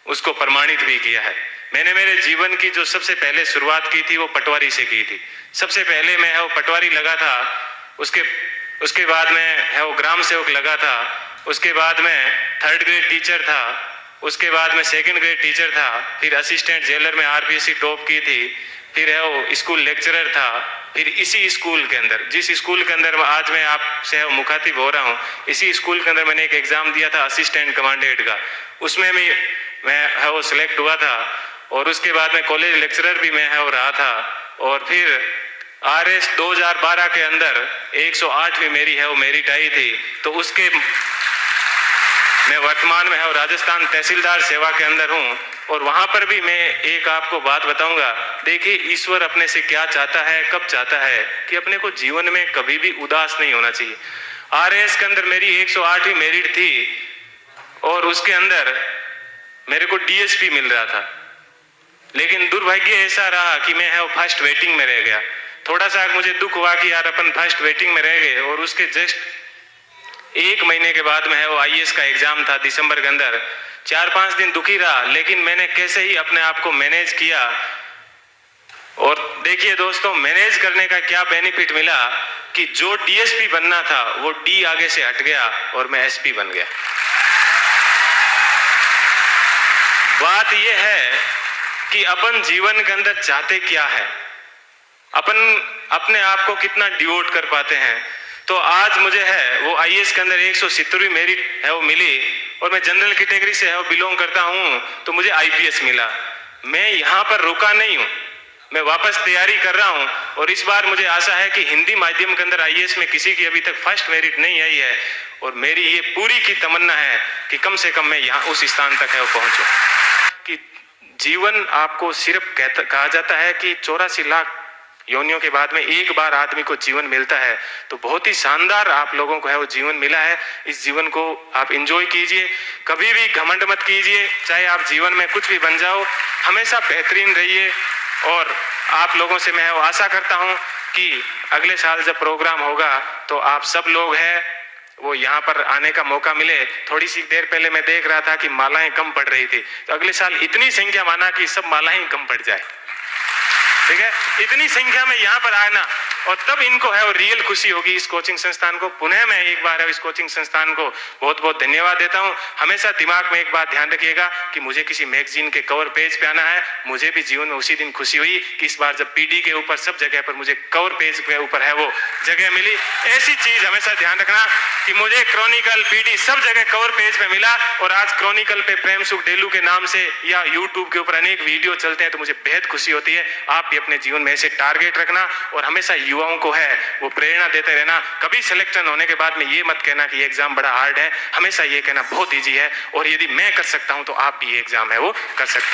उसको प्रमाणित भी किया है। मैंने मेरे जीवन की जो सबसे पहले शुरुआत की थी वो पटवारी से की थी। सबसे पहले मैं है वो पटवारी लगा था, उसके बाद में है वो ग्राम सेवक लगा था, उसके बाद में 3rd ग्रेड टीचर था, उसके बाद में 2nd ग्रेड टीचर था, फिर असिस्टेंट जेलर में आरपीएससी टॉप की थी, फिर है वो स्कूल लेक्चरर था, फिर इसी स्कूल के अंदर, जिस स्कूल के अंदर आज मैं आपसे मुखातिब हो रहा हूँ, इसी स्कूल के अंदर मैंने एक एग्जाम दिया था असिस्टेंट कमांडेंट का, उसमें भी मैं है वो सिलेक्ट हुआ था। और उसके बाद में कॉलेज लेक्चरर भी मैं है वो रहा था। और फिर आरएस 2012 के अंदर 108वीं मेरी है वो मेरिट आई थी। तो उसके मैं वर्तमान में है वो राजस्थान तहसीलदार सेवा के अंदर हूँ। और वहां पर भी मैं एक आपको बात बताऊंगा, देखिए ईश्वर अपने से क्या चाहता है, कब चाहता है कि अपने को जीवन में कभी भी उदास नहीं होना चाहिए। आरएस के अंदर मेरी 108वीं मेरिट थी और उसके अंदर मेरे को डीएसपी मिल रहा था, लेकिन दुर्भाग्य ऐसा रहा कि मैं है वो फर्स्ट वेटिंग में रह गया। थोड़ा सा मुझे दुख हुआ कि यार अपन फर्स्ट वेटिंग में रह गए। और उसके जस्ट 1 महीने के बाद में है वो आईएएस का एग्जाम था दिसंबर के अंदर। 4-5 दिन दुखी रहा, लेकिन मैंने कैसे ही अपने आप को मैनेज किया। और देखिए दोस्तों, मैनेज करने का क्या बेनिफिट मिला कि जो डीएसपी बनना था वो डी आगे से हट गया और मैं एसपी बन गया। बात यह है कि अपन जीवन के अंदर चाहते क्या है, अपन अपने आप को कितना डिवोट कर पाते हैं। तो आज मुझे है वो आईएएस के अंदर 170वीं मेरिट है वो मिली और मैं जनरल कैटेगरी से है वो बिलोंग करता हूं, तो मुझे आईपीएस मिला। मैं यहां पर रुका नहीं हूं, मैं वापस तैयारी कर रहा हूं। और इस बार मुझे आशा है कि हिंदी माध्यम के अंदर आईएएस में किसी की अभी तक फर्स्ट मेरिट नहीं आई है। और मेरी ये पूरी की तमन्ना है कि कम से कम मैं यहाँ उस स्थान तक है वो पहुंचूं। कि जीवन आपको सिर्फ कहा जाता है कि 84 लाख योनियों के बाद में एक बार आदमी को जीवन मिलता है, तो बहुत ही शानदार आप लोगों को है वो जीवन मिला है। इस जीवन को आप एंजॉय कीजिए, कभी भी घमंड मत कीजिए। चाहे आप जीवन में कुछ भी बन जाओ, हमेशा बेहतरीन रहिए। और आप लोगों से मैं वो आशा करता हूं कि अगले साल जब प्रोग्राम होगा तो आप सब लोग हैं वो यहाँ पर आने का मौका मिले। थोड़ी सी देर पहले मैं देख रहा था कि मालाएं कम पड़ रही थी, तो अगले साल इतनी संख्या माना कि सब मालाएं कम पड़ जाए, ठीक है। इतनी संख्या में यहाँ पर आना, और तब इनको है वो रियल खुशी होगी इस कोचिंग संस्थान को। पुनः मैं एक बार इस कोचिंग संस्थान को बहुत बहुत धन्यवाद देता हूँ। हमेशा दिमाग में एक बात ध्यान रखिएगा कि मुझे किसी मैगजीन के कवर पेज पे आना है। मुझे भी जीवन में उसी दिन खुशी हुई कि इस बार जब पीडी के ऊपर सब जगह पर मुझे कवर पेज के ऊपर है वो जगह मिली। ऐसी चीज हमेशा ध्यान रखना कि मुझे क्रॉनिकल पीडी सब जगह कवर पेज पे मिला। और आज क्रॉनिकल पे प्रेम सुख डेलू के नाम से या यूट्यूब के ऊपर अनेक वीडियो चलते हैं, तो मुझे बेहद खुशी होती है। आप भी अपने जीवन में ऐसे टारगेट रखना और हमेशा युवाओं को है वो प्रेरणा देते रहना। कभी सिलेक्शन होने के बाद में ये मत कहना कि ये एग्जाम बड़ा हार्ड है, हमेशा ये कहना बहुत ईजी है और यदि मैं कर सकता हूं तो आप भी ये एग्जाम है वो कर सकते हैं।